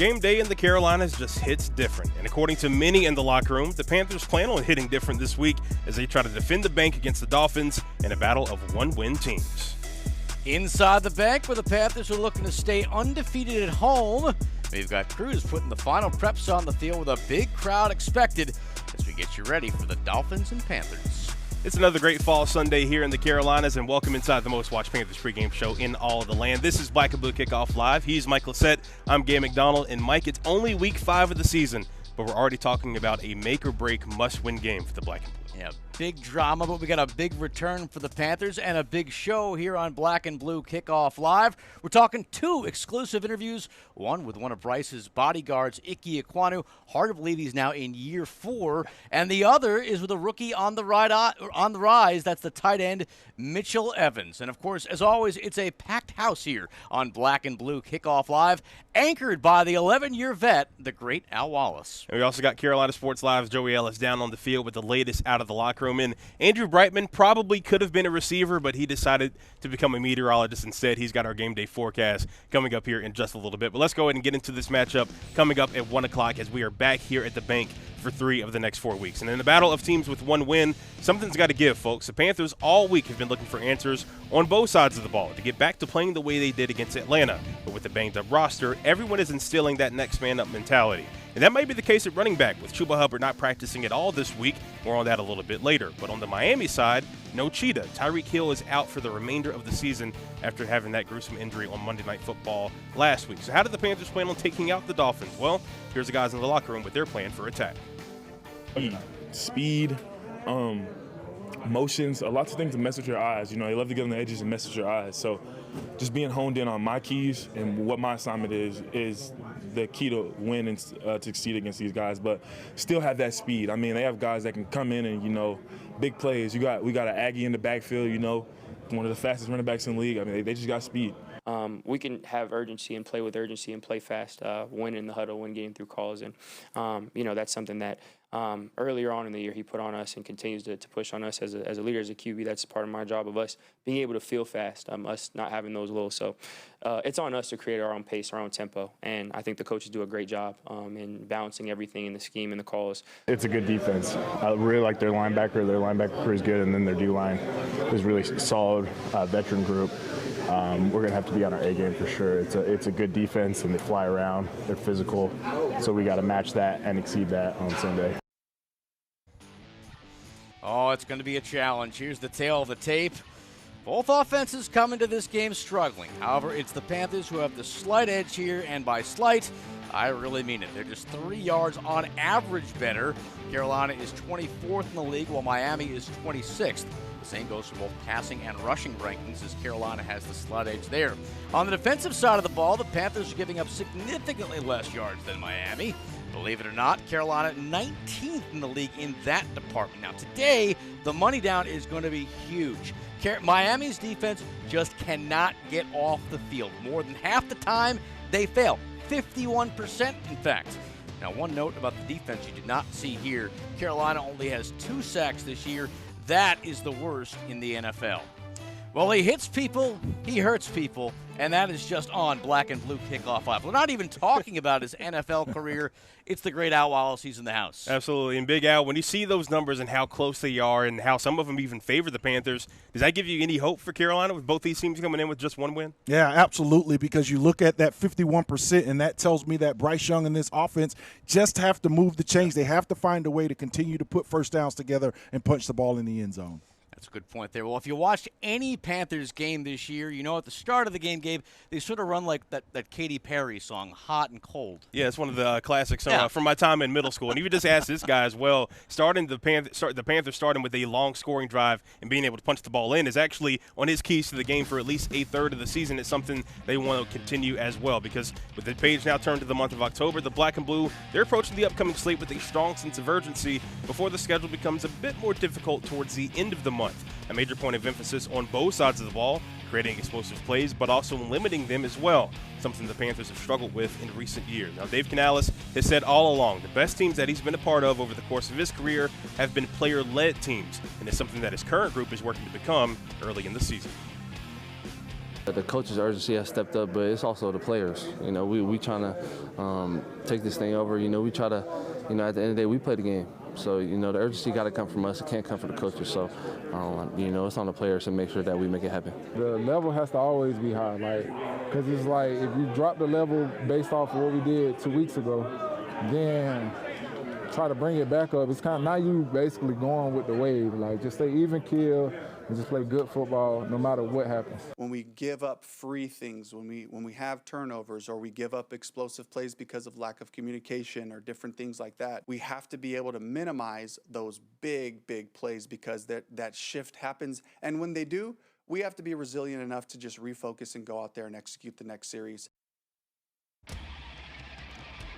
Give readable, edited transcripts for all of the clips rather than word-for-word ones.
game day in the Carolinas just hits different. And according to many in the locker room, the Panthers plan on hitting different this week as they try to defend the bank against the Dolphins in a battle of one-win teams. Inside the bank, where the Panthers are looking to stay undefeated at home, we've got Cruz putting the final preps on the field with a big crowd expected as we get you ready for the Dolphins and Panthers. It's another great fall Sunday here in the Carolinas, and welcome inside the most watched Panthers pregame show in all of the land. This is Black and Blue Kickoff Live. He's Mike Lissette. I'm Gabe McDonald. And Mike, it's only week 5 of the season, but we're already talking about a make-or-break must-win game for the Black and Blue. Yeah, big drama, but we got a big return for the Panthers and a big show here on Black and Blue Kickoff Live. We're talking 2 exclusive interviews, one with one of Bryce's bodyguards, Ickey Ekwonu. Hard to believe he's now in year 4. And the other is with a rookie on the rise. That's the tight end, Mitchell Evans. And, of course, as always, it's a packed house here on Black and Blue Kickoff Live, anchored by the 11-year vet, the great Al Wallace. And we also got Carolina Sports Live's Joey Ellis down on the field with the latest out of the locker room. And Andrew Brightman probably could have been a receiver, but he decided to become a meteorologist instead. He's got our game day forecast coming up here in just a little bit. But let's go ahead and get into this matchup coming up at 1 o'clock as we are back here at the bank for 3 of the next 4 weeks. And in the battle of teams with 1 win, something's got to give, folks. The Panthers all week have been looking for answers on both sides of the ball to get back to playing the way they did against Atlanta. But with the banged-up roster, everyone is instilling that next man-up mentality. And that might be the case at running back, with Chuba Hubbard not practicing at all this week. More on that a little bit later. But on the Miami side, no Cheetah. Tyreek Hill is out for the remainder of the season after having that gruesome injury on Monday Night Football last week. So how did the Panthers plan on taking out the Dolphins? Well, here's the guys in the locker room with their plan for attack. Speed, motions, lots of things to mess with your eyes. You know, they love to get on the edges and mess with your eyes. So just being honed in on my keys and what my assignment is the key to win and to succeed against these guys, but still have that speed. I mean, they have guys that can come in and, you know, big plays. We got an Aggie in the backfield, you know, one of the fastest running backs in the league. I mean, they just got speed. We can have urgency and play with urgency and play fast, win in the huddle, win getting through calls. And, you know, that's something that earlier on in the year he put on us and continues to push on us as a leader, as a QB. That's part of my job of us being able to feel fast, us not having those lows. So it's on us to create our own pace, our own tempo. And I think the coaches do a great job in balancing everything in the scheme and the calls. It's a good defense. I really like their linebacker. Their linebacker crew is good, and then their D-line is really solid, veteran group. We're going to have to be on our A game for sure. It's a good defense, and they fly around. They're physical, so we got to match that and exceed that on Sunday. Oh, it's going to be a challenge. Here's the tail of the tape. Both offenses come into this game struggling. However, it's the Panthers who have the slight edge here, and by slight, I really mean it. They're just 3 yards on average better. Carolina is 24th in the league, while Miami is 26th. The same goes for both passing and rushing rankings, as Carolina has the slight edge there. On the defensive side of the ball, the Panthers are giving up significantly less yards than Miami. Believe it or not, Carolina 19th in the league in that department. Now today, the money down is going to be huge. Miami's defense just cannot get off the field. More than half the time, they fail. 51%, in fact. Now, one note about the defense you did not see here. Carolina only has 2 sacks this year. That is the worst in the NFL. Well, he hits people, he hurts people, and that is just on Black and Blue Kickoff Live. We're not even talking about his NFL career. It's the great Al Wallace. He's in the house. Absolutely. And Big Al, when you see those numbers and how close they are and how some of them even favor the Panthers, does that give you any hope for Carolina with both these teams coming in with just 1 win? Yeah, absolutely, because you look at that 51%, and that tells me that Bryce Young and this offense just have to move the chains. They have to find a way to continue to put first downs together and punch the ball in the end zone. That's a good point there. Well, if you watched any Panthers game this year, you know at the start of the game, Gabe, they sort of run like that Katy Perry song, Hot and Cold. Yeah, it's one of the classics from my time in middle school. And you just ask this guy as well, the Panthers starting with a long scoring drive and being able to punch the ball in is actually on his keys to the game for at least a third of the season. It's something they want to continue as well, because with the page now turned to the month of October, the Black and Blue, they're approaching the upcoming slate with a strong sense of urgency before the schedule becomes a bit more difficult towards the end of the month. A major point of emphasis on both sides of the ball, creating explosive plays, but also limiting them as well, something the Panthers have struggled with in recent years. Now, Dave Canales has said all along, the best teams that he's been a part of over the course of his career have been player-led teams, and it's something that his current group is working to become early in the season. The coach's urgency has stepped up, but it's also the players. You know, we trying to take this thing over. You know, we try to, you know, at the end of the day, we play the game. So, you know, the urgency got to come from us. It can't come from the coaches. So, you know, it's on the players to make sure that we make it happen. The level has to always be high, because it's like if you drop the level based off of what we did 2 weeks ago, then try to bring it back up. It's kind of now you basically going with the wave. Like, just stay even keel and just play good football no matter what happens. When we give up free things, when we have turnovers, or we give up explosive plays because of lack of communication or different things like that, we have to be able to minimize those big plays, because that shift happens. And when they do, we have to be resilient enough to just refocus and go out there and execute the next series.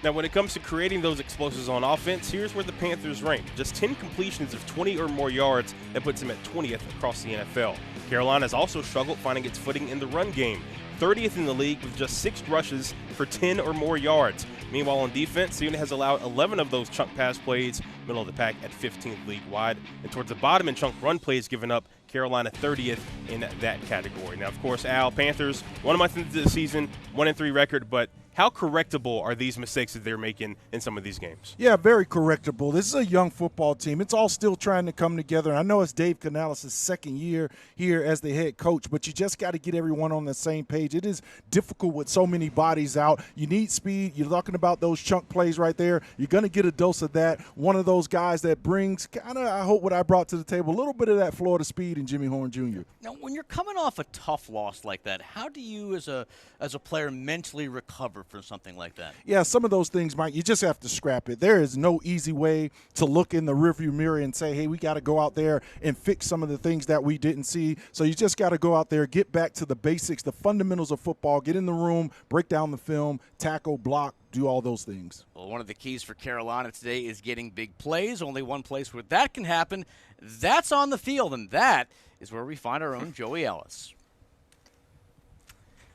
Now, when it comes to creating those explosives on offense, here's where the Panthers rank. Just 10 completions of 20 or more yards. That puts them at 20th across the NFL. Carolina has also struggled finding its footing in the run game. 30th in the league with just 6 rushes for 10 or more yards. Meanwhile, on defense, the unit has allowed 11 of those chunk pass plays, middle of the pack at 15th league-wide. And towards the bottom in chunk run plays given up, Carolina 30th in that category. Now, of course, Al, Panthers, 1 month into the season, 1-3 record, but how correctable are these mistakes that they're making in some of these games? Yeah, very correctable. This is a young football team. It's all still trying to come together. I know it's Dave Canales' second year here as the head coach, but you just got to get everyone on the same page. It is difficult with so many bodies out. You need speed. You're talking about those chunk plays right there. You're going to get a dose of that. One of those guys that brings kind of, I hope what I brought to the table, a little bit of that Florida speed in Jimmy Horn Jr. Now, when you're coming off a tough loss like that, how do you as a player mentally recover from something like that? Yeah, some of those things, Mike, you just have to scrap it. There is no easy way to look in the rearview mirror and say, hey, we got to go out there and fix some of the things that we didn't see. So you just got to go out there, get back to the basics, the fundamentals of football, get in the room, break down the film, tackle, block, do all those things. Well, one of the keys for Carolina today is getting big plays. Only one place where that can happen. That's on the field, and that is where we find our own Joey Ellis.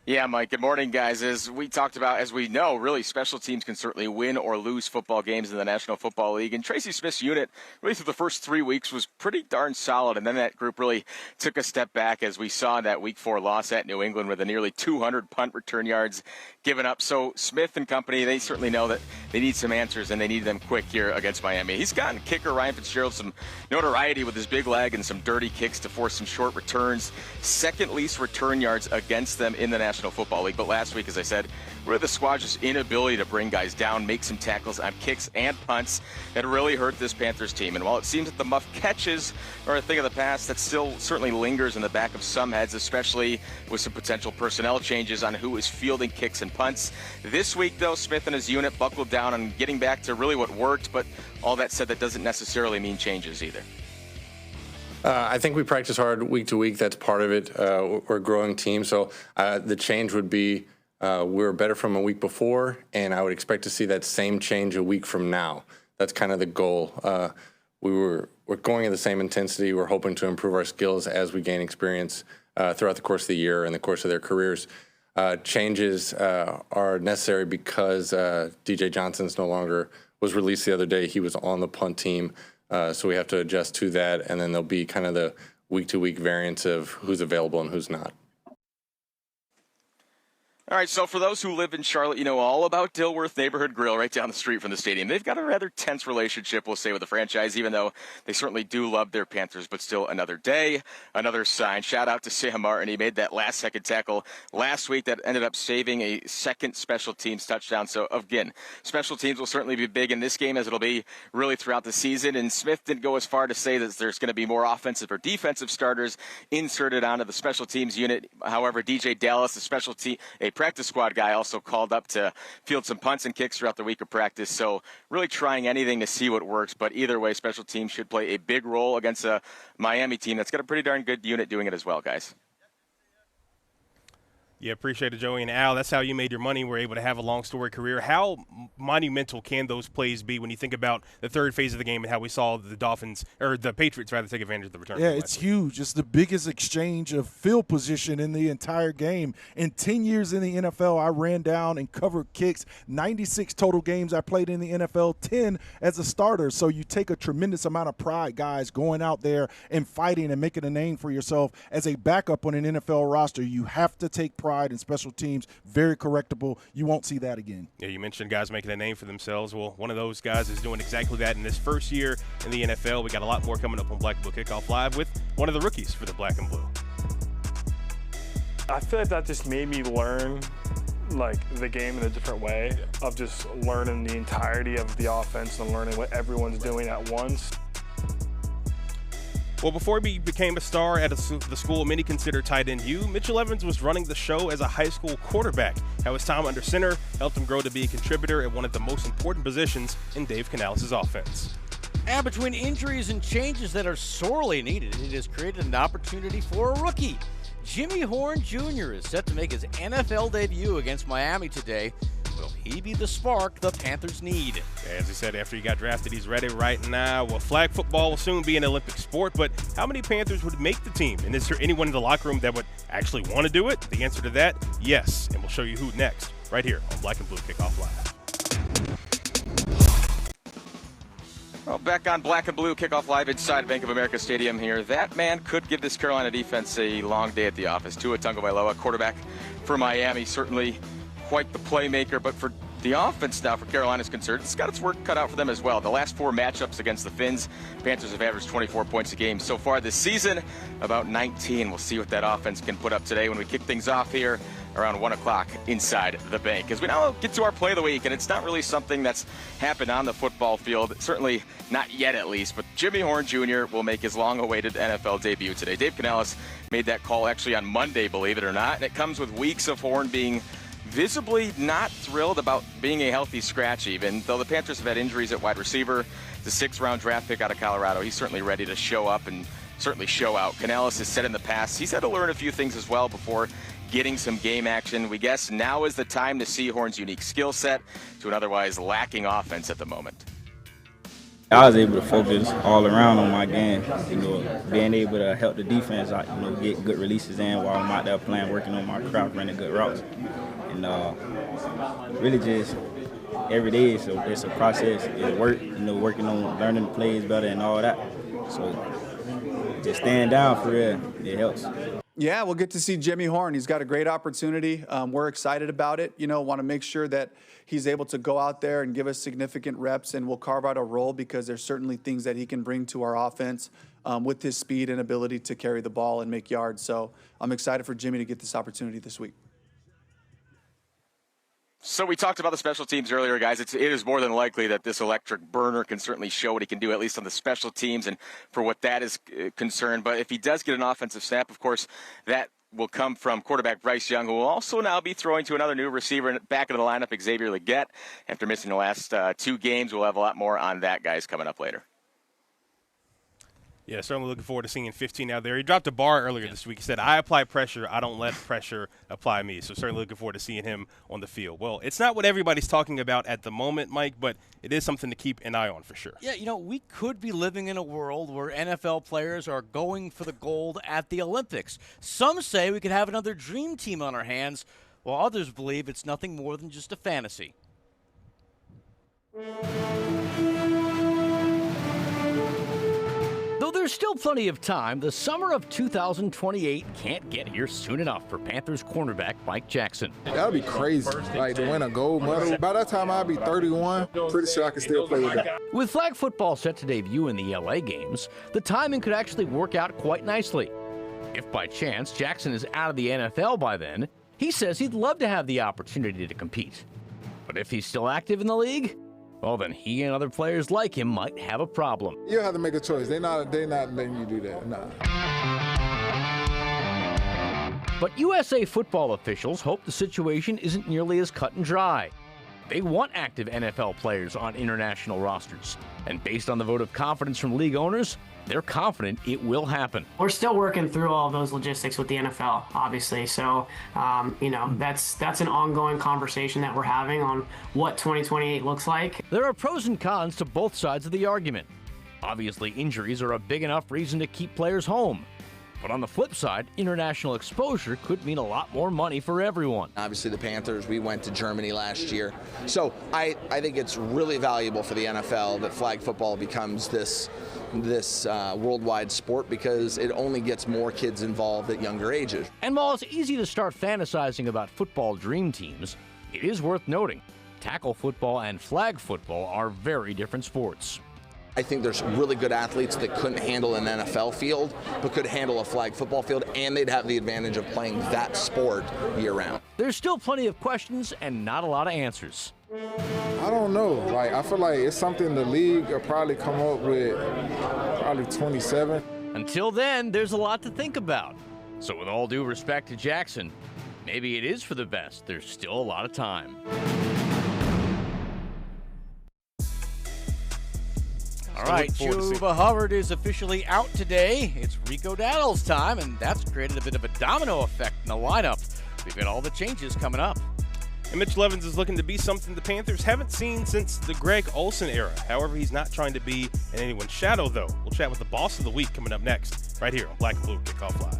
Yeah, Mike, good morning, guys. As we talked about, as we know, really special teams can certainly win or lose football games in the National Football League. And Tracy Smith's unit, really through the first 3 weeks, was pretty darn solid. And then that group really took a step back, as we saw in that Week 4 loss at New England with a nearly 200 punt return yards given up. So Smith and company, they certainly know that they need some answers, and they need them quick here against Miami. He's gotten kicker Ryan Fitzgerald some notoriety with his big leg and some dirty kicks to force some short returns. Second least return yards against them in the National Football League. But last week, as I said, really the squad's inability to bring guys down, make some tackles on kicks and punts that really hurt this Panthers team. And while it seems that the muff catches are a thing of the past, that still certainly lingers in the back of some heads, especially with some potential personnel changes on who is fielding kicks and punts. This week, though, Smith and his unit buckled down on getting back to really what worked, but all that said, that doesn't necessarily mean changes either. I think we practice hard week to week. That's part of it. We're a growing team, so the change would be we're better from a week before, and I would expect to see that same change a week from now. That's kind of the goal. We're going at the same intensity. We're hoping to improve our skills as we gain experience throughout the course of the year and the course of their careers. Changes are necessary because DJ Johnson's no longer was released the other day. He was on the punt team. So we have to adjust to that, and then there'll be kind of the week-to-week variance of who's available and who's not. All right, so for those who live in Charlotte, you know all about Dilworth Neighborhood Grill right down the street from the stadium. They've got a rather tense relationship, we'll say, with the franchise, even though they certainly do love their Panthers, but still another day, another sign. Shout out to Sam Martin. He made that last-second tackle last week that ended up saving a second special teams touchdown. So, again, special teams will certainly be big in this game, as it'll be really throughout the season. And Smith didn't go as far to say that there's going to be more offensive or defensive starters inserted onto the special teams unit. However, DJ Dallas, a practice squad guy, also called up to field some punts and kicks throughout the week of practice. So really trying anything to see what works. But either way, special teams should play a big role against a Miami team that's got a pretty darn good unit doing it as well, guys. Yeah, appreciate it, Joey. And Al, that's how you made your money. Were able to have a long story career. How monumental can those plays be when you think about the third phase of the game and how we saw the Dolphins, or the Patriots rather, take advantage of the return? Yeah, it's huge. It's the biggest exchange of field position in the entire game. In 10 years in the NFL, I ran down and covered kicks. 96 total games I played in the NFL, 10 as a starter. So you take a tremendous amount of pride, guys, going out there and fighting and making a name for yourself as a backup on an NFL roster. You have to take pride in special teams, very correctable. You won't see that again. Yeah, you mentioned guys making a name for themselves. Well, one of those guys is doing exactly that in this first year in the NFL. We got a lot more coming up on Black and Blue Kickoff Live with one of the rookies for the Black and Blue. I feel like that just made me learn like the game in a different way, of just learning the entirety of the offense and learning what everyone's doing at once. Well, before he became a star at the school many consider tight end U, Mitchell Evans was running the show as a high school quarterback. How his time under center helped him grow to be a contributor at one of the most important positions in Dave Canales' offense. And between injuries and changes that are sorely needed, it has created an opportunity for a rookie. Jimmy Horn Jr. is set to make his NFL debut against Miami today. Will he be the spark the Panthers need? As he said after he got drafted, he's ready right now. Well, flag football will soon be an Olympic sport, but how many Panthers would make the team? And is there anyone in the locker room that would actually want to do it? The answer to that, yes. And we'll show you who next, right here on Black and Blue Kickoff Live. Well, back on Black and Blue Kickoff Live inside Bank of America Stadium here. That man could give this Carolina defense a long day at the office. Tua Tagovailoa, quarterback for Miami, certainly quite the playmaker, but for the offense now, for Carolina's concerned, it's got its work cut out for them as well. The last 4 matchups against the Finns, Panthers have averaged 24 points a game so far this season, about 19. We'll see what that offense can put up today when we kick things off here around 1 o'clock inside the bank. As we now get to our play of the week, and it's not really something that's happened on the football field, certainly not yet at least, but Jimmy Horn Jr. will make his long-awaited NFL debut today. Dave Canales made that call actually on Monday, believe it or not, and it comes with weeks of Horn being visibly not thrilled about being a healthy scratch even. Though the Panthers have had injuries at wide receiver, the 6th-round draft pick out of Colorado, he's certainly ready to show up and certainly show out. Canales has said in the past he's had to learn a few things as well before getting some game action. We guess now is the time to see Horn's unique skill set to an otherwise lacking offense at the moment. I was able to focus all around on my game, being able to help the defense, get good releases in while I'm out there playing, working on my craft, running good routes. And really just every day it's a process. It's work, working on learning the plays better and all that. So just stand down for real, it helps. Yeah, we'll get to see Jimmy Horn. He's got a great opportunity. We're excited about it. Want to make sure that he's able to go out there and give us significant reps, and we'll carve out a role because there's certainly things that he can bring to our offense with his speed and ability to carry the ball and make yards. So I'm excited for Jimmy to get this opportunity this week. So we talked about the special teams earlier, guys. It is more than likely that this electric burner can certainly show what he can do, at least on the special teams and for what that is concerned. But if he does get an offensive snap, of course, that will come from quarterback Bryce Young, who will also now be throwing to another new receiver back into the lineup, Xavier Legette. After missing the last 2 games, we'll have a lot more on that, guys, coming up later. Yeah, certainly looking forward to seeing 15 out there. He dropped a bar earlier this week. He said, I apply pressure. I don't let pressure apply me. So certainly looking forward to seeing him on the field. Well, it's not what everybody's talking about at the moment, Mike, but it is something to keep an eye on for sure. Yeah, we could be living in a world where NFL players are going for the gold at the Olympics. Some say we could have another dream team on our hands, while others believe it's nothing more than just a fantasy. Though there's still plenty of time, the summer of 2028 can't get here soon enough for Panthers cornerback Mike Jackson. That would be crazy, to win a gold medal. By that time, I'll be 31. Pretty sure I can still play with that. With flag football set to debut in the LA games, the timing could actually work out quite nicely. If by chance Jackson is out of the NFL by then, he says he'd love to have the opportunity to compete. But if he's still active in the league, well, then he and other players like him might have a problem. You'll have to make a choice. They're not letting you do that, nah. But USA football officials hope the situation isn't nearly as cut and dry. They want active NFL players on international rosters. And based on the vote of confidence from league owners, they're confident it will happen. We're still working through all of those logistics with the NFL, obviously. So, that's an ongoing conversation that we're having on what 2028 looks like. There are pros and cons to both sides of the argument. Obviously, injuries are a big enough reason to keep players home. But on the flip side, international exposure could mean a lot more money for everyone. Obviously, the Panthers, we went to Germany last year. So I think it's really valuable for the NFL that flag football becomes this worldwide sport, because it only gets more kids involved at younger ages. And while it's easy to start fantasizing about football dream teams, it is worth noting, tackle football and flag football are very different sports. I think there's really good athletes that couldn't handle an NFL field, but could handle a flag football field, and they'd have the advantage of playing that sport year-round. There's still plenty of questions and not a lot of answers. I don't know. I feel like it's something the league will probably come up with, probably 27. Until then, there's a lot to think about. So with all due respect to Jackson, maybe it is for the best. There's still a lot of time. All right, Chuba Hubbard is officially out today. It's Rico Dowdle's time, and that's created a bit of a domino effect in the lineup. We've got all the changes coming up. And Mitchell Evans is looking to be something the Panthers haven't seen since the Greg Olsen era. However, he's not trying to be in anyone's shadow, though. We'll chat with the boss of the week coming up next, right here on Black and Blue Kickoff Live.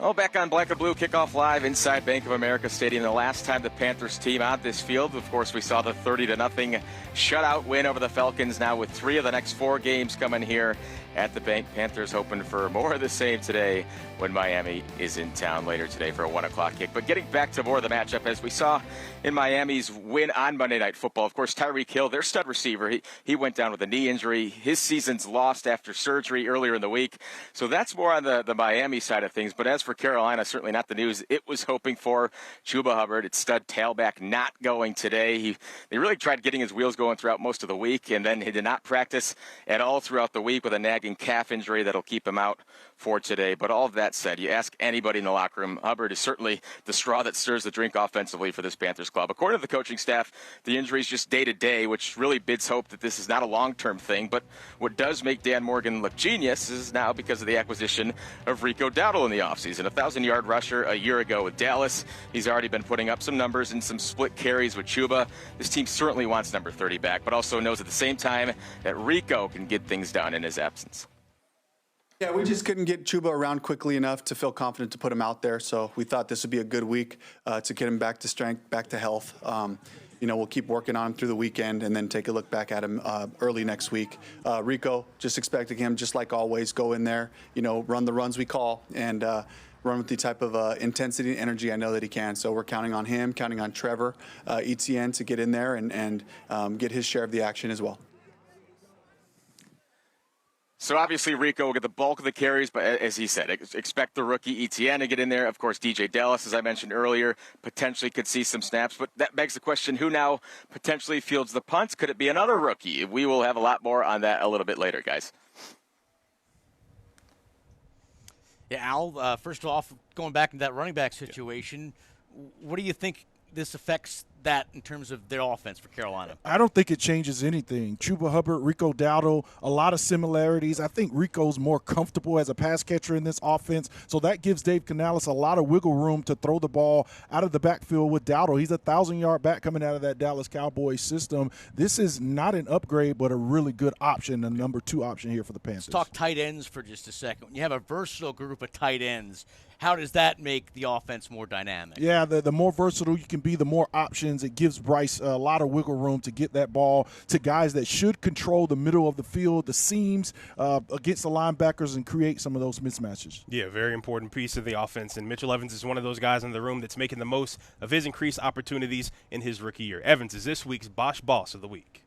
Oh, back on Black and Blue Kickoff Live inside Bank of America Stadium. The last time the Panthers team on this field, of course, we saw the 30-0 shutout win over the Falcons. Now with 3 of the next 4 games coming here at the bank. Panthers hoping for more of the same today when Miami is in town later today for a 1 o'clock kick. But getting back to more of the matchup, as we saw in Miami's win on Monday Night Football, of course, Tyreek Hill, their stud receiver, he went down with a knee injury. His season's lost after surgery earlier in the week. So that's more on the Miami side of things. But as for Carolina, certainly not the news it was hoping for. Chuba Hubbard, its stud tailback, not going today. They really tried getting his wheels going throughout most of the week, and then he did not practice at all throughout the week with a nagging calf injury that'll keep him out for today. But all of that said, you ask anybody in the locker room, Hubbard is certainly the straw that stirs the drink offensively for this Panthers club. According to the coaching staff, the injury is just day-to-day, which really bids hope that this is not a long-term thing. But what does make Dan Morgan look genius is now because of the acquisition of Rico Dowdle in the offseason. A 1,000-yard rusher a year ago with Dallas. He's already been putting up some numbers and some split carries with Chuba. This team certainly wants number 30 back, but also knows at the same time that Rico can get things done in his absence. Yeah, we just couldn't get Chuba around quickly enough to feel confident to put him out there. So we thought this would be a good week to get him back to strength, back to health. We'll keep working on him through the weekend and then take a look back at him early next week. Rico, just expecting him, just like always, go in there, run the runs we call and run with the type of intensity and energy I know that he can. So we're counting on him, counting on Trevor Etienne to get in there and get his share of the action as well. So obviously Rico will get the bulk of the carries, but as he said, expect the rookie Etienne to get in there. Of course, DJ Dallas, as I mentioned earlier, potentially could see some snaps. But that begs the question, who now potentially fields the punts? Could it be another rookie? We will have a lot more on that a little bit later, guys. Yeah, Al, first off, going back into that running back situation, what do you think this affects that in terms of their offense for Carolina? I don't think it changes anything. Chuba Hubbard, Rico Dowdle, a lot of similarities. I think Rico's more comfortable as a pass catcher in this offense, so that gives Dave Canales a lot of wiggle room to throw the ball out of the backfield with Dowdle. He's a 1,000-yard back coming out of that Dallas Cowboys system. This is not an upgrade, but a really good option, a number 2 option here for the Panthers. Let's talk tight ends for just a second. When you have a versatile group of tight ends, how does that make the offense more dynamic? Yeah, the more versatile you can be, the more options. It gives Bryce a lot of wiggle room to get that ball to guys that should control the middle of the field, the seams against the linebackers and create some of those mismatches. Yeah, very important piece of the offense. And Mitchell Evans is one of those guys in the room that's making the most of his increased opportunities in his rookie year. Evans is this week's Bosch Boss of the Week.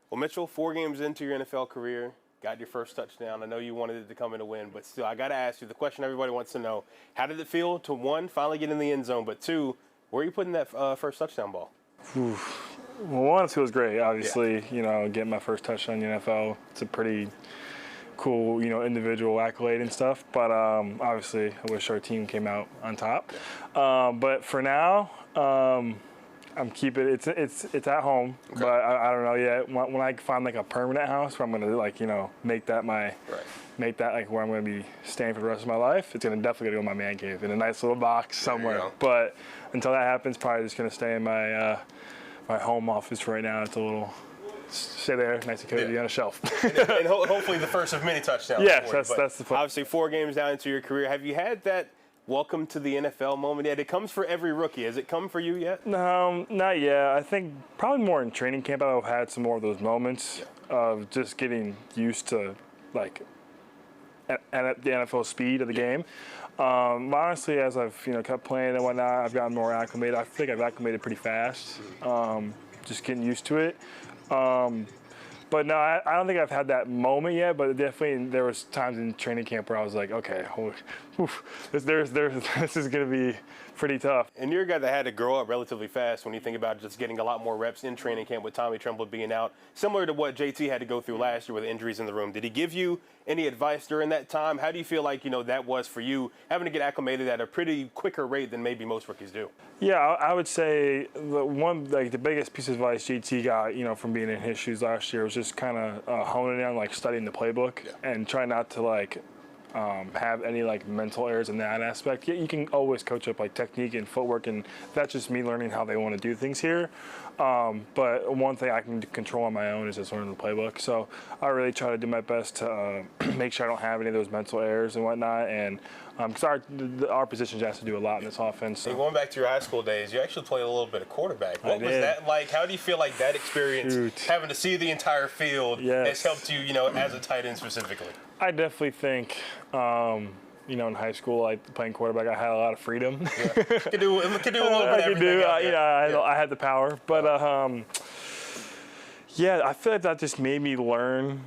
Well, Mitchell, 4 games into your NFL career, got your first touchdown. I know you wanted it to come in a win, but still, I got to ask you the question everybody wants to know. How did it feel to, 1, finally get in the end zone, but 2, where are you putting that first touchdown ball? Well, 1, it feels great, obviously. Yeah. Getting my first touchdown in the NFL, it's a pretty cool, individual accolade and stuff. But obviously, I wish our team came out on top. But for now, I'm keeping it. It's at home, but I don't know yet. When I find like a permanent house where I'm gonna make that like where I'm gonna be staying for the rest of my life, it's gonna definitely go in my man cave in a nice little box somewhere. But until that happens, probably just gonna stay in my my home office right now. It's a little. Stay there, nice and cozy on a shelf. and hopefully the first of many touchdowns. Yes, that's the plan. Obviously, 4 games down into your career. Have you had that welcome to the NFL moment yet? It comes for every rookie. Has it come for you yet? No, not yet. I think probably more in training camp I've had some more of those moments of just getting used to, like, at the NFL speed of the game. Honestly, as I've kept playing and whatnot, I've gotten more acclimated. I think I've acclimated pretty fast. Just getting used to it. But no, I don't think I've had that moment yet, but definitely there was times in training camp where I was like, okay, this is going to be pretty tough. And you're a guy that had to grow up relatively fast when you think about just getting a lot more reps in training camp with Tommy Tremble being out, similar to what JT had to go through last year with injuries in the room. Did he give you any advice during that time? How do you feel like, that was for you, having to get acclimated at a pretty quicker rate than maybe most rookies do? Yeah, I would say the biggest piece of advice JT got, from being in his shoes last year was just kind of honing in on, studying the playbook and trying not to, have any mental errors in that aspect. You can always coach up technique and footwork, and that's just me learning how they want to do things here. But one thing I can control on my own is just learning the playbook. So I really try to do my best to make sure I don't have any of those mental errors and whatnot. And because our positions has to do a lot in this offense. So. Hey, going back to your high school days, you actually played a little bit of quarterback. What was that like? How do you feel like that experience, having to see the entire field, has helped you, as a tight end specifically? I definitely think, in high school, playing quarterback, I had a lot of freedom. Could do a little bit of everything. I had the power. But, I feel like that just made me learn,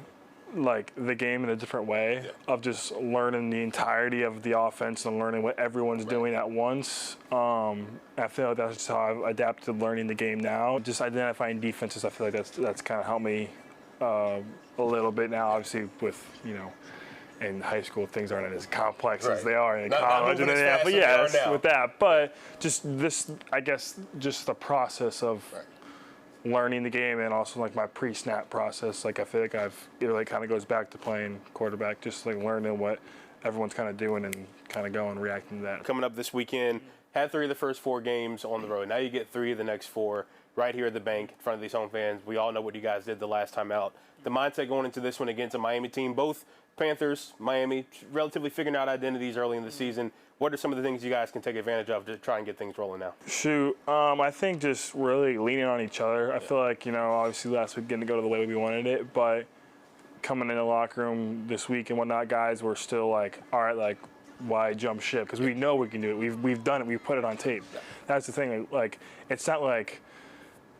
the game in a different way of just learning the entirety of the offense and learning what everyone's doing at once. I feel like that's just how I've adapted learning the game now. Just identifying defenses, I feel like that's kind of helped me a little bit now, obviously, with, in high school, things aren't as complex as they are in college. With that. But just this, I guess, just the process of learning the game and also, my pre-snap process. I feel like it really kind of goes back to playing quarterback, just, learning what everyone's kind of doing and kind of going, reacting to that. Coming up this weekend, had 3 of the first 4 games on the road. Now you get 3 of the next 4 right here at the bank in front of these home fans. We all know what you guys did the last time out. The mindset going into this one against a Miami team, both Panthers, Miami, relatively figuring out identities early in the season. What are some of the things you guys can take advantage of to try and get things rolling now? I think just really leaning on each other. I feel like, obviously last week didn't go to the way we wanted it, but coming in the locker room this week and whatnot, guys, we're still all right, why jump ship? Because we know we can do it. We've done it. We've put it on tape. That's the thing. It's not like,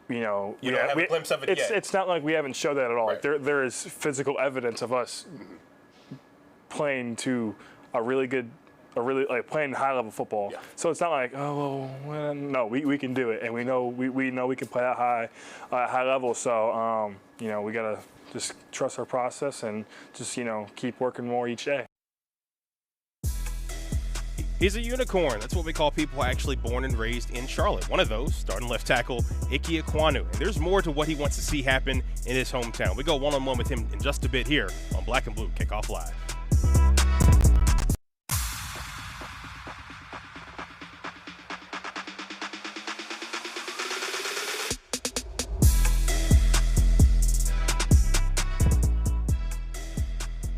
you don't have a glimpse of it yet. It's not like we haven't showed that at all. There is physical evidence of us playing to playing high level football. So it's not like, no, we can do it, and we know we can play at high level. So we gotta just trust our process and just keep working more each day. He's a unicorn. That's what we call people actually born and raised in Charlotte. One of those, starting left tackle, Ickey Ekwonu. And there's more to what he wants to see happen in his hometown. We go one-on-one with him in just a bit here on Black and Blue Kickoff Live.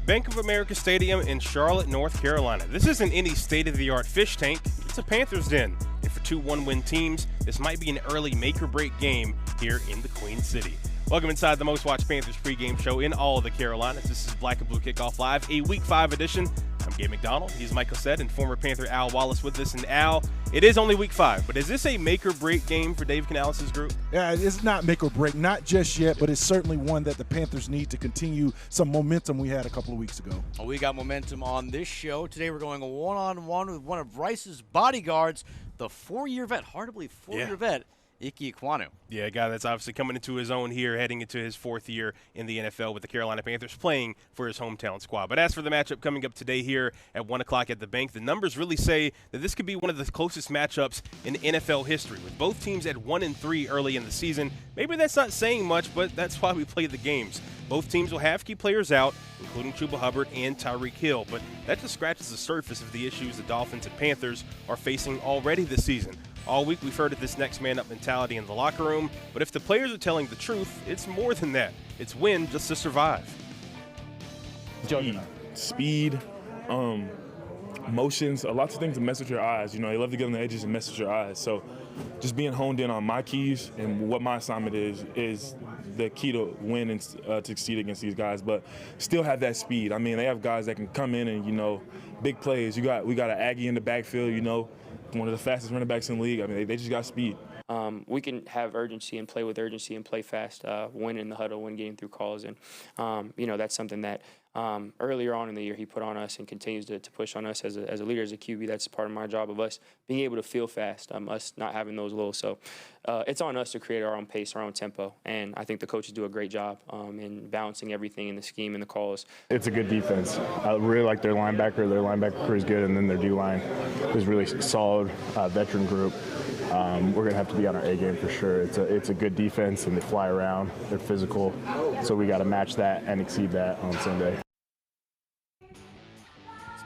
Bank of America Stadium in Charlotte, North Carolina. This isn't any state-of-the-art fish tank. It's a Panthers den. And for 2 one-win teams, this might be an early make-or-break game here in the Queen City. Welcome inside the most-watched Panthers pregame show in all of the Carolinas. This is Black and Blue Kickoff Live, a Week 5 edition. I'm Gabe McDonald. He's Michael Sett and former Panther Al Wallace with us. And Al, it is only Week 5, but is this a make-or-break game for Dave Canales' group? Yeah, it's not make-or-break, not just yet, but it's certainly one that the Panthers need to continue some momentum we had a couple of weeks ago. Well, we got momentum on this show. Today we're going one-on-one with one of Bryce's bodyguards, the 4-year vet, hard to believe 4-year vet, Ickey Ekwonu. Yeah, a guy that's obviously coming into his own here, heading into his 4th year in the NFL with the Carolina Panthers, playing for his hometown squad. But as for the matchup coming up today here at 1 o'clock at the Bank, the numbers really say that this could be one of the closest matchups in NFL history, with both teams at 1-3 early in the season. Maybe that's not saying much, but that's why we play the games. Both teams will have key players out, including Chuba Hubbard and Tyreek Hill, but that just scratches the surface of the issues the Dolphins and Panthers are facing already this season. All week we've heard of this next man up mentality in the locker room, but if the players are telling the truth, it's more than that. It's win just to survive. Speed, motions, lots of things that mess with your eyes. You know, they love to get on the edges and mess with your eyes. So just being honed in on my keys and what my assignment is the key to win and to succeed against these guys, but still have that speed. I mean, they have guys that can come in and, you know, big plays. We got an Aggie in the backfield, you know, one of the fastest running backs in the league. I mean, they just got speed. We can have urgency and play with urgency and play fast, win in the huddle, win getting through calls. And, you know, that's something that earlier on in the year he put on us and continues to push on us as a leader, as a QB. That's part of my job of us being able to feel fast, us not having those lows. So it's on us to create our own pace, our own tempo. And I think the coaches do a great job in balancing everything in the scheme and the calls. It's a good defense. I really like their linebacker. Their linebacker crew is good, and then their D-line is really solid, veteran group. We're going to have to be on our A game for sure. It's a good defense, and they fly around. They're physical, so we got to match that and exceed that on Sunday.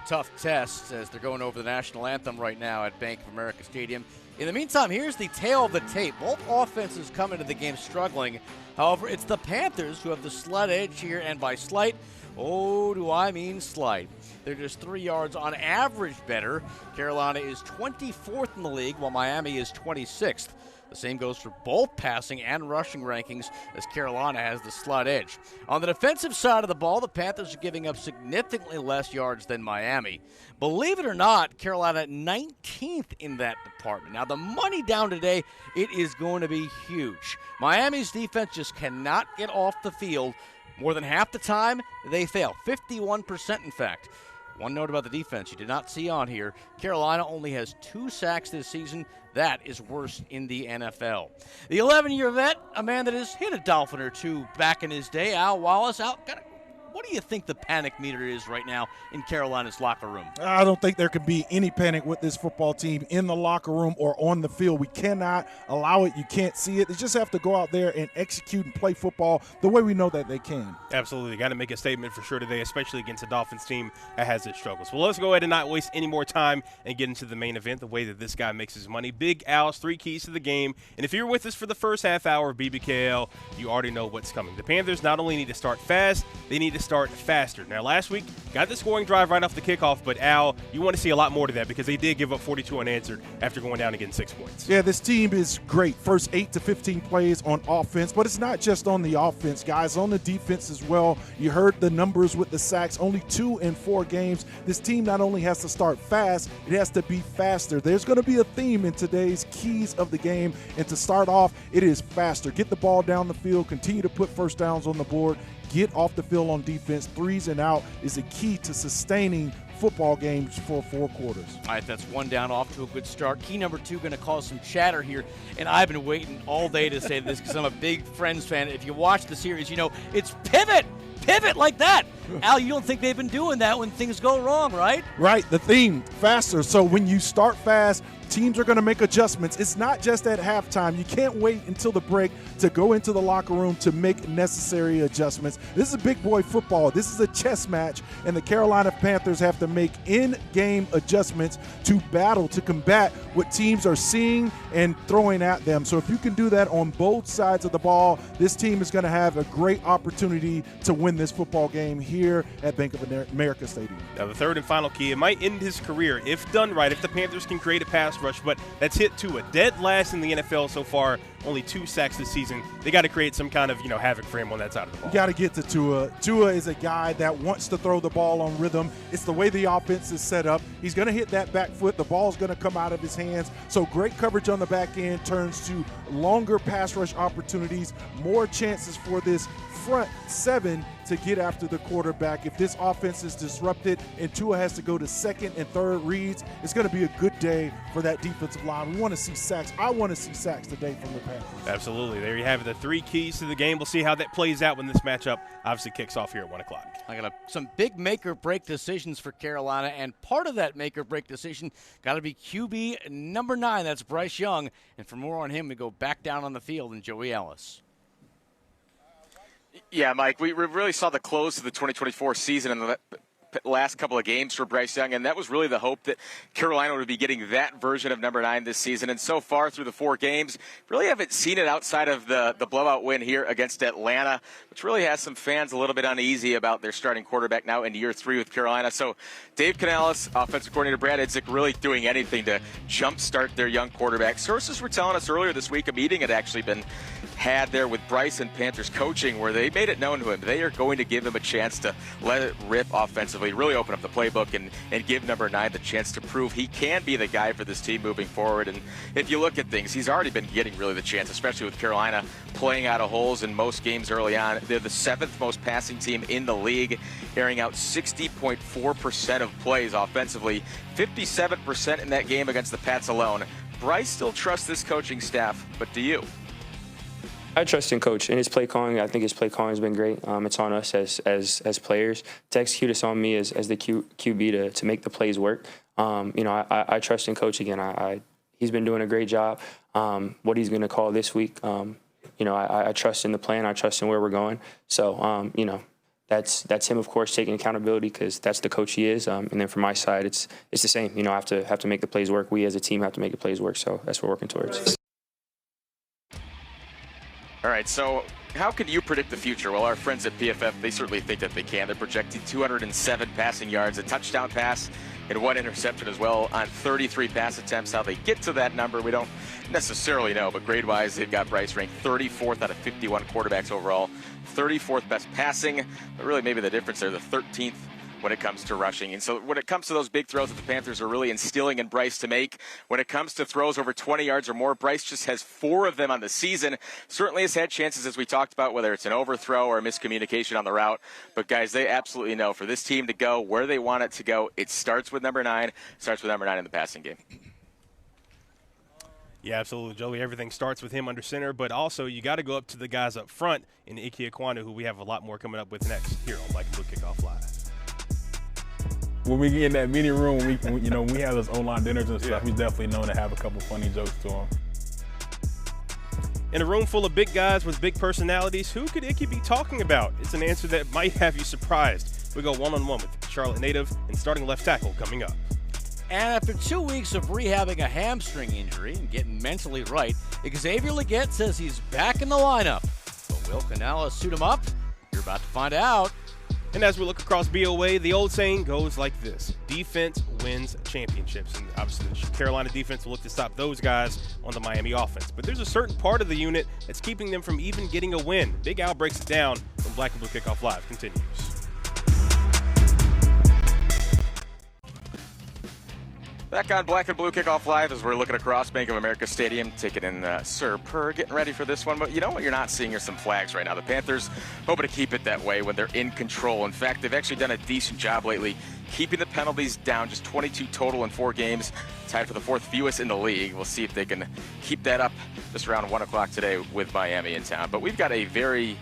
Tough test as they're going over the national anthem right now at Bank of America Stadium. In the meantime, here's the tail of the tape. Both offenses come into the game struggling. However, it's the Panthers who have the slight edge here, and by slight, oh, do I mean slight. They're just 3 yards on average better. Carolina is 24th in the league, while Miami is 26th. The same goes for both passing and rushing rankings, as Carolina has the slight edge. On the defensive side of the ball, the Panthers are giving up significantly less yards than Miami. Believe it or not, Carolina 19th in that department. Now, the money down today, it is going to be huge. Miami's defense just cannot get off the field. More than half the time, they fail. 51%, in fact. One note about the defense you did not see on here. Carolina only has 2 sacks this season. That is worst in the NFL. The 11-year vet, a man that has hit a Dolphin or two back in his day, Al Wallace. What do you think the panic meter is right now in Carolina's locker room? I don't think there could be any panic with this football team in the locker room or on the field. We cannot allow it. You can't see it. They just have to go out there and execute and play football the way we know that they can. Absolutely. Got to make a statement for sure today, especially against a Dolphins team that has its struggles. Well, let's go ahead and not waste any more time and get into the main event, the way that this guy makes his money. Big Al's 3 keys to the game. And if you're with us for the first half hour of BBKL, you already know what's coming. The Panthers not only need to start fast, they need to start faster. Now, last week, got the scoring drive right off the kickoff, but Al, you want to see a lot more to that because they did give up 42 unanswered after going down and getting 6 points. Yeah, this team is great. First 8 to 15 plays on offense, but it's not just on the offense, guys. On the defense as well. You heard the numbers with the sacks, only 2 in 4 games. This team not only has to start fast, it has to be faster. There's going to be a theme in today's keys of the game, and to start off, it is faster. Get the ball down the field, continue to put first downs on the board, get off the field on defense. 3s and out is a key to sustaining football games for 4 quarters. All right, that's 1 down, off to a good start. Key number 2 going to cause some chatter here, and I've been waiting all day to say this because I'm a big Friends fan. If you watch the series, you know it's pivot like that. Al, you don't think they've been doing that when things go wrong, right? Right, the theme, faster. So when you start fast, teams are going to make adjustments. It's not just at halftime. You can't wait until the break to go into the locker room to make necessary adjustments. This is big boy football. This is a chess match, and the Carolina Panthers have to make in-game adjustments to battle, to combat what teams are seeing and throwing at them. So if you can do that on both sides of the ball, this team is going to have a great opportunity to win this football game here at Bank of America Stadium. Now, the third and final key, it might end his career if done right, if the Panthers can create a pass rush, but that's hit Tua. Dead last in the NFL so far, only 2 sacks this season. They got to create some kind of, havoc for him on that side of the ball. You got to get to Tua. Tua is a guy that wants to throw the ball on rhythm. It's the way the offense is set up. He's going to hit that back foot. The ball's going to come out of his hands. So great coverage on the back end turns to longer pass rush opportunities, more chances for this front 7 to get after the quarterback. If this offense is disrupted and Tua has to go to second and third reads, it's going to be a good day for that defensive line. We want to see sacks. I want to see sacks today from the Panthers. Absolutely. There you have it, the 3 keys to the game. We'll see how that plays out when this matchup obviously kicks off here at 1 o'clock. I got some big make-or-break decisions for Carolina, and part of that make-or-break decision got to be QB number 9. That's Bryce Young. And for more on him, we go back down on the field and Joey Ellis. Yeah, Mike, we really saw the close of the 2024 season in the last couple of games for Bryce Young, and that was really the hope that Carolina would be getting that version of number 9 this season. And so far through the 4 games, really haven't seen it outside of the blowout win here against Atlanta, which really has some fans a little bit uneasy about their starting quarterback now in year 3 with Carolina. So Dave Canales, offensive coordinator Brad Idzik, really doing anything to jumpstart their young quarterback. Sources were telling us earlier this week a meeting had actually been had there with Bryce and Panthers coaching where they made it known to him they are going to give him a chance to let it rip offensively, really open up the playbook and give number 9 the chance to prove he can be the guy for this team moving forward. And if you look at things, he's already been getting really the chance, especially with Carolina playing out of holes in most games early on. They're the 7th most passing team in the league, airing out 60.4% of plays offensively, 57% in that game against the Pats alone. Bryce still trusts this coaching staff, but do you? I trust in Coach and his play calling. I think his play calling has been great. It's on us as players to execute. It's on me as the QB to make the plays work. I trust in Coach again. He's been doing a great job. What he's going to call this week, I trust in the plan. I trust in where we're going. So, that's him, of course, taking accountability because that's the coach he is. And then from my side, it's the same. I have to make the plays work. We as a team have to make the plays work. So that's what we're working towards. All right, so how can you predict the future? Well, our friends at PFF, they certainly think that they can. They're projecting 207 passing yards, a touchdown pass, and 1 interception as well on 33 pass attempts. How they get to that number, we don't necessarily know, but grade-wise, they've got Bryce ranked 34th out of 51 quarterbacks overall, 34th best passing, but really maybe the difference there, the 13th when it comes to rushing. And so when it comes to those big throws that the Panthers are really instilling in Bryce to make, when it comes to throws over 20 yards or more, Bryce just has 4 of them on the season. Certainly has had chances, as we talked about, whether it's an overthrow or a miscommunication on the route. But, guys, they absolutely know for this team to go where they want it to go, it starts with number 9, in the passing game. Yeah, absolutely, Joey. Everything starts with him under center, but also you got to go up to the guys up front in Ickey Ekwonu, who we have a lot more coming up with next here on Black and Blue Kickoff Live. When we get in that meeting room, when we have those online dinners and stuff, he's definitely known to have a couple funny jokes to him. In a room full of big guys with big personalities, who could Ickey be talking about? It's an answer that might have you surprised. We go one-on-one with Charlotte native and starting left tackle coming up. And after 2 weeks of rehabbing a hamstring injury and getting mentally right, Xavier Legette says he's back in the lineup. But will Canales suit him up? You're about to find out. And as we look across BOA, the old saying goes like this: defense wins championships. And obviously the Carolina defense will look to stop those guys on the Miami offense. But there's a certain part of the unit that's keeping them from even getting a win. Big Al breaks it down when Black and Blue Kickoff Live continues. Back on Black and Blue Kickoff Live as we're looking across Bank of America Stadium, taking in Sir Purr, getting ready for this one. But you know what you're not seeing are some flags right now. The Panthers hoping to keep it that way when they're in control. In fact, they've actually done a decent job lately keeping the penalties down, just 22 total in 4 games, tied for the 4th fewest in the league. We'll see if they can keep that up just around 1 o'clock today with Miami in town. But we've got a very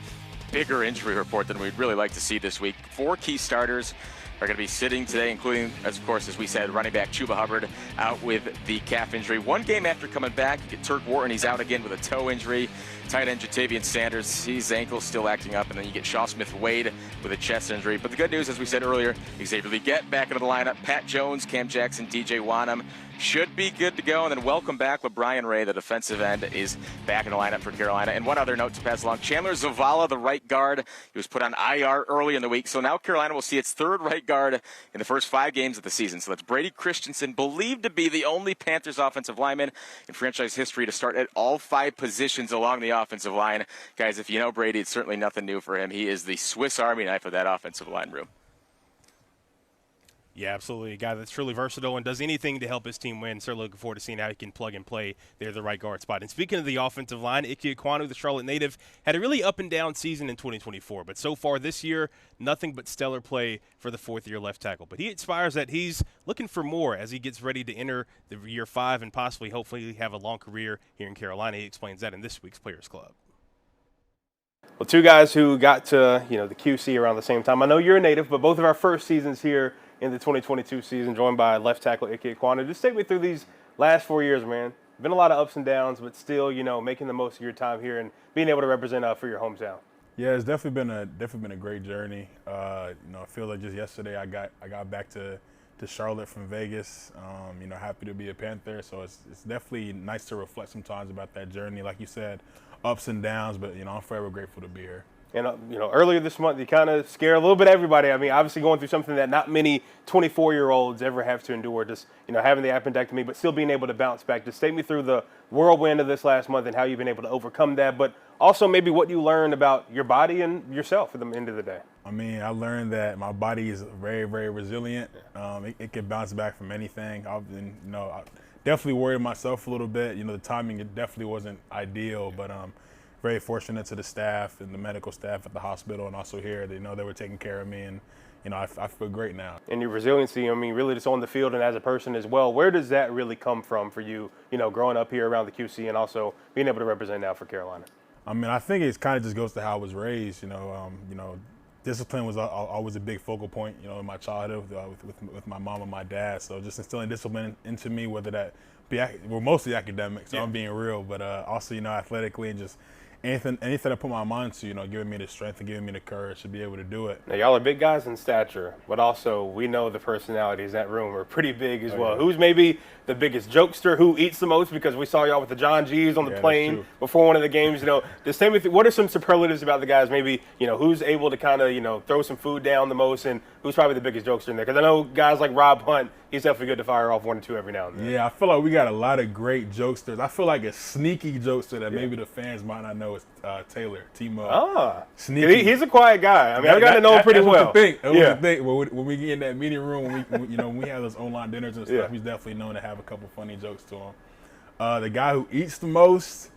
bigger injury report than we'd really like to see this week. 4 key starters are going to be sitting today, including, of course, as we said, running back Chuba Hubbard out with the calf injury. 1 game after coming back, you get Turk Wharton, he's out again with a toe injury. Tight end Jatavian Sanders, his ankle's still acting up, and then you get Shaw Smith-Wade with a chest injury. But the good news, as we said earlier, Xavier Legette back into the lineup. Pat Jones, Cam Jackson, DJ Wanham should be good to go. And then welcome back with Brian Ray, the defensive end, is back in the lineup for Carolina. And one other note to pass along, Chandler Zavala, the right guard, he was put on IR early in the week. So now Carolina will see its 3rd right guard in the first 5 games of the season. So that's Brady Christensen, believed to be the only Panthers offensive lineman in franchise history to start at all 5 positions along the offensive line. Guys, if you know Brady, it's certainly nothing new for him. He is the Swiss Army knife of that offensive line room. Yeah, absolutely. A guy that's truly versatile and does anything to help his team win. Certainly looking forward to seeing how he can plug and play there the right guard spot. And speaking of the offensive line, Ickey Ekwonu, the Charlotte native, had a really up and down season in 2024. But so far this year, nothing but stellar play for the fourth-year left tackle. But he inspires that he's looking for more as he gets ready to enter the year 5 and possibly, hopefully, have a long career here in Carolina. He explains that in this week's Players Club. Well, two guys who got to, the QC around the same time. I know you're a native, but both of our first seasons here in the 2022 season, joined by left tackle Ickey Ekwonu. Just take me through these last 4 years, man. Been a lot of ups and downs, but still, making the most of your time here and being able to represent for your hometown. Yeah, it's definitely been a great journey. I feel like just yesterday I got back to Charlotte from Vegas. Happy to be a Panther. So it's definitely nice to reflect sometimes about that journey. Like you said, ups and downs, but I'm forever grateful to be here. And, earlier this month, you kind of scared a little bit of everybody. I mean, obviously going through something that not many 24-year-olds ever have to endure, just, having the appendectomy, but still being able to bounce back. Just take me through the whirlwind of this last month and how you've been able to overcome that, but also maybe what you learned about your body and yourself at the end of the day. I mean, I learned that my body is very, very resilient. It can bounce back from anything. I definitely worried myself a little bit. The timing, it definitely wasn't ideal, but very fortunate to the staff and the medical staff at the hospital and also here. They were taking care of me, and I feel great now. And your resiliency, I mean, really just on the field and as a person as well. Where does that really come from for you, growing up here around the QC and also being able to represent now for Carolina? I mean, I think it kind of just goes to how I was raised. Discipline was always a big focal point, in my childhood with my mom and my dad. So just instilling discipline into me, whether that be, mostly academic, so I'm being real, but also, athletically and just anything I put my mind to, giving me the strength and giving me the courage to be able to do it. Now, y'all are big guys in stature, but also we know the personalities in that room are pretty big as well. Yeah. Who's maybe the biggest jokester? Who eats the most? Because we saw y'all with the John G's on the plane before one of the games. Just tell me, what are some superlatives about the guys? Maybe, who's able to kind of, throw some food down the most, and who's probably the biggest jokester in there? Because I know guys like Rob Hunt, he's definitely good to fire off 1 or 2 every now and then. Yeah, I feel like we got a lot of great jokesters. I feel like a sneaky jokester that maybe the fans might not know is Taylor, T-Mo. Sneaky. He's a quiet guy. I mean, I got to know him pretty well. That's what you think. When we get in that meeting room, when we have those online dinners and stuff, he's definitely known to have a couple funny jokes to him. The guy who eats the most,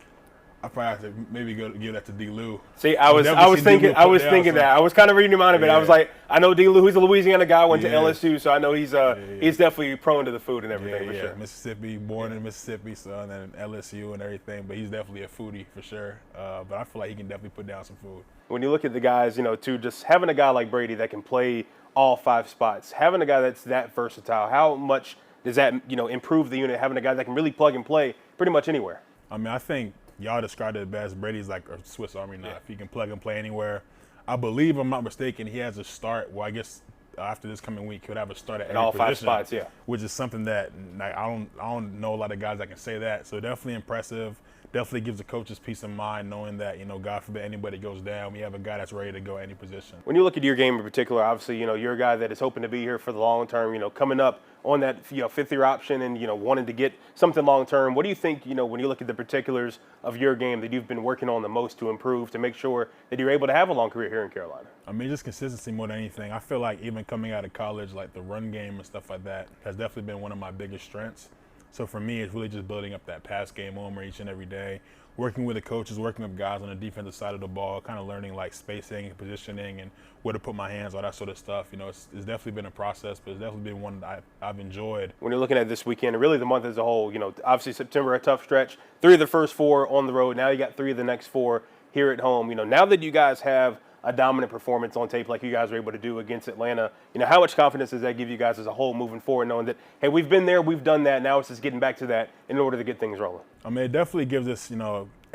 I probably have to maybe give that to D-Lou. See, I was thinking that. I was kind of reading your mind a bit. I was like, I know D-Lou, who's a Louisiana guy, went to LSU, so I know he's definitely prone to the food and everything for sure. Mississippi, born in Mississippi, so and then LSU and everything, but he's definitely a foodie for sure. But I feel like he can definitely put down some food. When you look at the guys, too, just having a guy like Brady that can play all 5 spots, having a guy that's that versatile, how much does that, improve the unit, having a guy that can really plug and play pretty much anywhere? I mean, I think y'all described it best. Brady's like a Swiss Army knife. He can plug and play anywhere. I believe, if I'm not mistaken, he has a start. Well, I guess after this coming week, he'll have a start at every all 5 position, spots, which is something that I don't know a lot of guys that can say that. So definitely impressive. Definitely gives the coaches peace of mind knowing that, God forbid anybody goes down, we have a guy that's ready to go any position. When you look at your game in particular, obviously, you're a guy that is hoping to be here for the long term, coming up on that 5th-year option and, wanting to get something long term. What do you think, when you look at the particulars of your game that you've been working on the most to improve to make sure that you're able to have a long career here in Carolina? I mean, just consistency more than anything. I feel like even coming out of college, like the run game and stuff like that has definitely been one of my biggest strengths. So for me, it's really just building up that pass game more each and every day, working with the coaches, working with guys on the defensive side of the ball, kind of learning like spacing and positioning and where to put my hands, all that sort of stuff. It's definitely been a process, but it's definitely been one that I've enjoyed. When you're looking at this weekend, and really the month as a whole, obviously September, a tough stretch, 3 of the first 4 on the road. Now you got 3 of the next 4 here at home. Now that you guys have a dominant performance on tape like you guys were able to do against Atlanta, how much confidence does that give you guys as a whole moving forward, knowing that, hey, we've been there, we've done that, now it's just getting back to that in order to get things rolling? I mean, it definitely gives us,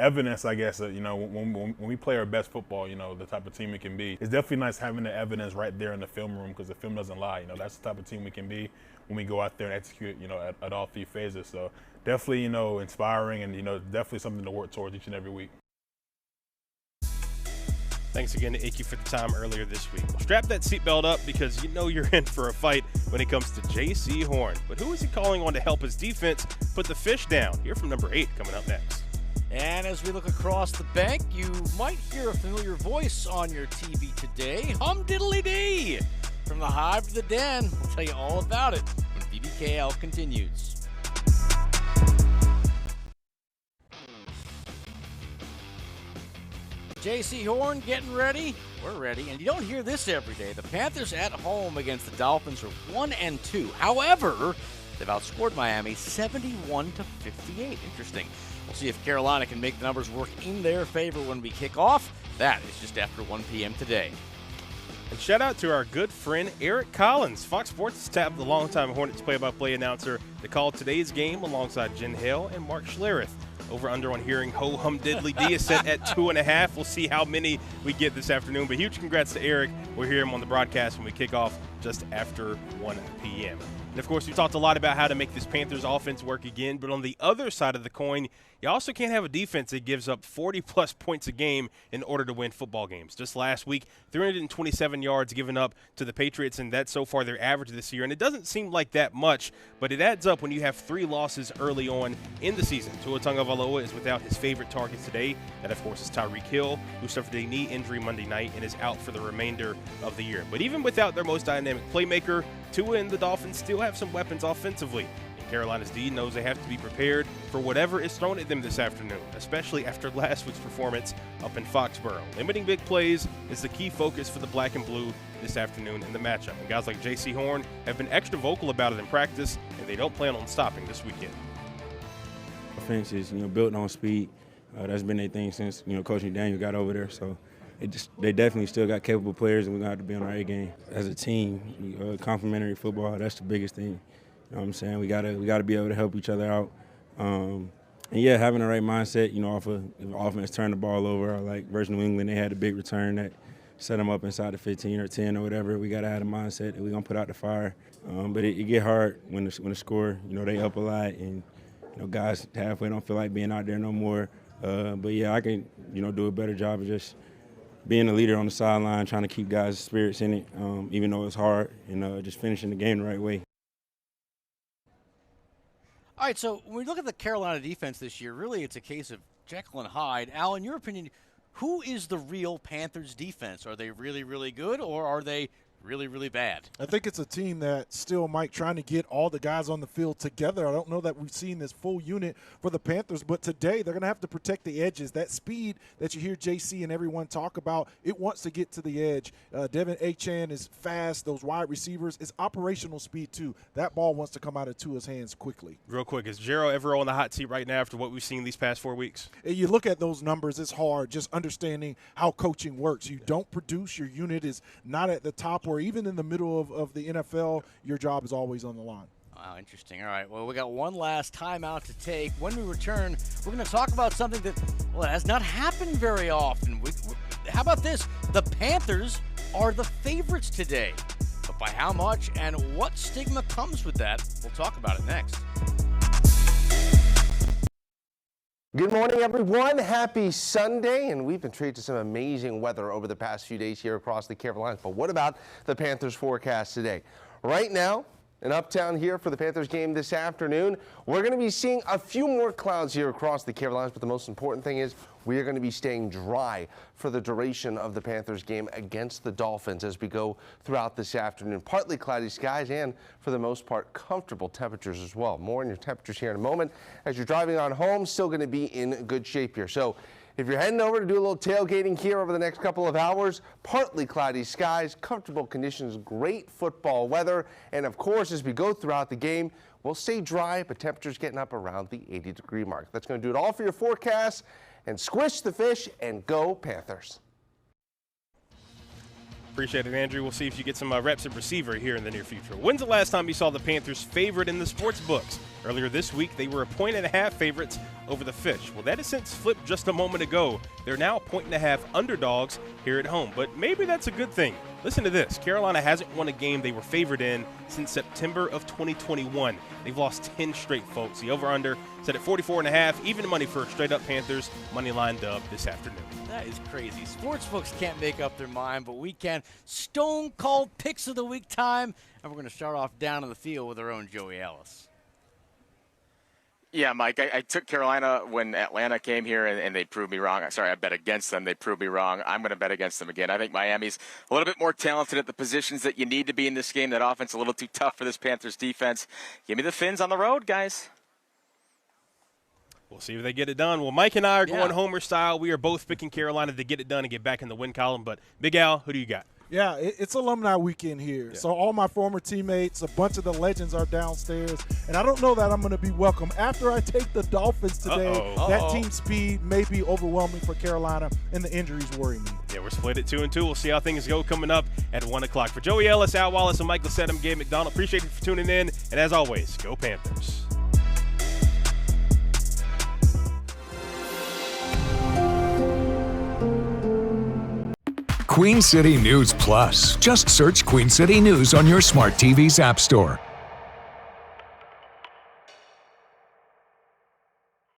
evidence, I guess, that, when we play our best football, the type of team we can be. It's definitely nice having the evidence right there in the film room because the film doesn't lie. That's the type of team we can be when we go out there and execute, at all 3 phases. So definitely, inspiring and, definitely something to work towards each and every week. Thanks again to Ickey for the time earlier this week. Well, strap that seatbelt up because you're in for a fight when it comes to J.C. Horn. But who is he calling on to help his defense put the fish down? Hear from number 8 coming up next. And as we look across the bank, you might hear a familiar voice on your TV today. Hum diddly dee! From From the hive to the den, we'll tell you all about it when VBKL continues. J.C. Horn getting ready. We're ready. And you don't hear this every day. The Panthers at home against the Dolphins are 1-2. However, they've outscored Miami 71-58. Interesting. We'll see if Carolina can make the numbers work in their favor when we kick off. That is just after 1 p.m. today. And shout out to our good friend Eric Collins. Fox Sports tapped the longtime Hornets play-by-play announcer to call today's game alongside Jen Hale and Mark Schlereth. Over-under on hearing Ho-Hum Diddly D is set at 2.5. We'll see how many we get this afternoon. But huge congrats to Eric. We'll hear him on the broadcast when we kick off just after 1 p.m. And, of course, we talked a lot about how to make this Panthers offense work again. But on the other side of the coin, you also can't have a defense that gives up 40-plus points a game in order to win football games. Just last week, 327 yards given up to the Patriots, and that's so far their average this year. And it doesn't seem like that much, but it adds up when you have 3 losses early on in the season. Tua Tagovailoa is without his favorite target today. That, of course, is Tyreek Hill, who suffered a knee injury Monday night and is out for the remainder of the year. But even without their most dynamic playmaker, Tua and the Dolphins still have some weapons offensively. Carolina's D knows they have to be prepared for whatever is thrown at them this afternoon, especially after last week's performance up in Foxborough. Limiting big plays is the key focus for the black and blue this afternoon in the matchup. And guys like J.C. Horn have been extra vocal about it in practice, and they don't plan on stopping this weekend. Offense is, built on speed. That's been their thing since, Coach McDaniel got over there. So they definitely still got capable players, and we're going to have to be on our A game. As a team, complementary football, that's the biggest thing. You know what I'm saying? We gotta be able to help each other out. And yeah, having the right mindset, off of if offense turned the ball over, like versus New England, they had a big return that set them up inside the 15 or 10 or whatever. We gotta have the mindset that we're gonna put out the fire. But it get hard when the score, they up a lot, and guys halfway don't feel like being out there no more. But yeah, I can do a better job of just being a leader on the sideline, trying to keep guys' spirits in it, even though it's hard, and just finishing the game the right way. All right, so when we look at the Carolina defense this year, really it's a case of Jekyll and Hyde. Al, in your opinion, who is the real Panthers defense? Are they really, really good, or are they really, really bad? I think it's a team that still might trying to get all the guys on the field together. I don't know that we've seen this full unit for the Panthers, but today they're going to have to protect the edges. That speed that you hear JC and everyone talk about, it wants to get to the edge. Devin Achane is fast. Those wide receivers is operational speed too. That ball wants to come out of Tua's hands quickly. Real quick, is Jero ever on the hot seat right now after what we've seen these past 4 weeks? You look at those numbers, it's hard just understanding how coaching works. You don't produce, your unit is not at the top, or even in the middle of the NFL, your job is always on the line. Wow, interesting. All right, well, we got one last timeout to take. When we return, we're going to talk about something that, it has not happened very often. How about this? The Panthers are the favorites today. But by how much and what stigma comes with that? We'll talk about it next. Good morning, everyone. Happy Sunday, and we've been treated to some amazing weather over the past few days here across the Carolinas. But what about the Panthers forecast today? Right now, in Uptown here for the Panthers game this afternoon, we're going to be seeing a few more clouds here across the Carolinas, but the most important thing is we are going to be staying dry for the duration of the Panthers game against the Dolphins as we go throughout this afternoon. Partly cloudy skies and, for the most part, comfortable temperatures as well. More on your temperatures here in a moment. As you're driving on home, still going to be in good shape here. So if you're heading over to do a little tailgating here over the next couple of hours, partly cloudy skies, comfortable conditions, great football weather, and of course, as we go throughout the game, we'll stay dry, but temperatures getting up around the 80-degree mark. That's going to do it all for your forecast. And squish the fish and go Panthers. Appreciate it, Andrew. We'll see if you get some reps at receiver here in the near future. When's the last time you saw the Panthers favored in the sports books? Earlier this week, they were 1.5 favorites over the Fish. Well, that has since flipped just a moment ago. They're now 1.5 underdogs here at home, but maybe that's a good thing. Listen to this. Carolina hasn't won a game they were favored in since September of 2021. They've lost 10 straight, folks. The over-under set at 44.5, even money for a straight-up Panthers money line dub this afternoon. That is crazy. Sportsbooks can't make up their mind, but we can. Stone Cold Picks of the Week time, and we're going to start off down in the field with our own Joey Ellis. Yeah, Mike, I took Carolina when Atlanta came here, and they proved me wrong. Sorry, I bet against them. They proved me wrong. I'm going to bet against them again. I think Miami's a little bit more talented at the positions that you need to be in this game. That offense a little too tough for this Panthers defense. Give me the Fins on the road, guys. We'll see if they get it done. Well, Mike and I are going Homer style. We are both picking Carolina to get it done and get back in the win column. But, Big Al, who do you got? Yeah, it's alumni weekend here. Yeah. So all my former teammates, a bunch of the legends are downstairs. And I don't know that I'm going to be welcome. After I take the Dolphins today, that team speed may be overwhelming for Carolina, and the injuries worry me. Yeah, we're split at 2-2. We'll see how things go coming up at 1 o'clock. For Joey Ellis, Al Wallace, and Mike Lissette, I'm Gabe McDonald. Appreciate you for tuning in. And as always, go Panthers. Queen City News Plus. Just search Queen City News on your smart TV's app store.